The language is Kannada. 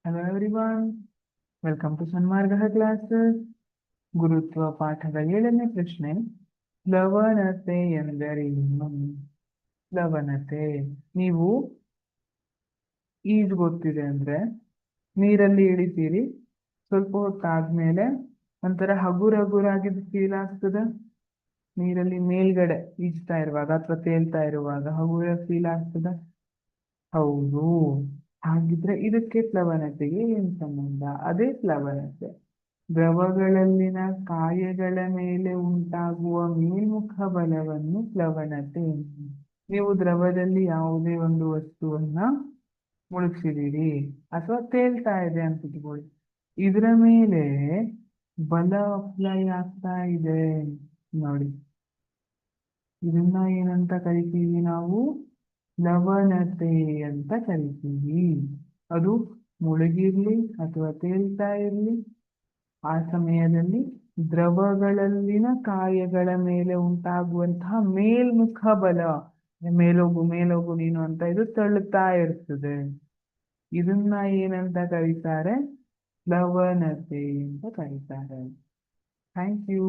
Hello everyone, welcome to Sanmargaha classes. ಗುರುತ್ವ ಪಾಠದ 7ನೇ ಪ್ರಶ್ನೆ. ಲವಣತೆ ಎಂದರೇನು? ಲವಣತೆ. ನೀವು ಈಜು ಗೊತ್ತಿದೆ ಅಂದ್ರೆ ನೀರಲ್ಲಿ ಇಳಿತೀರಿ, ಸ್ವಲ್ಪ ಹೊತ್ತಾದ್ಮೇಲೆ ಒಂಥರ ಹಗುರಾಗಿದ್ದು ಫೀಲ್ ಆಗ್ತದ. ನೀರಲ್ಲಿ ಮೇಲ್ಗಡೆ ಈಜ್ತಾ ಇರುವಾಗ ಅಥವಾ ತೇಲ್ತಾ ಇರುವಾಗ ಹಗುರ ಫೀಲ್ ಆಗ್ತದ. ಹೌದು. ಹಾಗಿದ್ರೆ ಇದಕ್ಕೆ ಪ್ಲವನತೆಗೆ ಏನ್ ಸಂಬಂಧ? ಅದೇ ಪ್ಲವನತೆ. ದ್ರವಗಳಲ್ಲಿನ ಕಾಯಗಳ ಮೇಲೆ ಉಂಟಾಗುವ ಮೇಲ್ಮುಖ ಬಲವನ್ನು ಪ್ಲವನತೆ ಎನ್ನುವುದು. ನೀವು ದ್ರವದಲ್ಲಿ ಯಾವುದೇ ಒಂದು ವಸ್ತುವನ್ನ ಮುಳುಗಿಸಿದೀರಿ ಅಥವಾ ತೇಲ್ತಾ ಇದೆ ಅಂತ ಇಟ್ಕೊಳ್ಳಿ, ಇದರ ಮೇಲೆ ಬಲ ಅಪ್ಲೈ ಆಗ್ತಾ ಇದೆ ನೋಡಿ. ಇದನ್ನ ಏನಂತ ಕರಿತೀವಿ ನಾವು? ಲವಣತೆ ಅಂತ ಕರಿತೀವಿ. ಅದು ಮುಳುಗಿರ್ಲಿ ಅಥವಾ ತೇಲ್ತಾ ಇರ್ಲಿ, ಆ ಸಮಯದಲ್ಲಿ ದ್ರವಗಳಲ್ಲಿನ ಕಾಯಗಳ ಮೇಲೆ ಉಂಟಾಗುವಂತಹ ಮೇಲ್ಮುಖ ಬಲ, ಮೇಲೋಗು ಮೇಲೋಗು ನೀನು ಅಂತ ಇದು ತಳ್ಳುತ್ತಾ ಇರ್ತದೆ. ಇದನ್ನ ಏನಂತ ಕರೀತಾರೆ? ಲವಣತೆ ಅಂತ ಕರೀತಾರೆ. Thank you.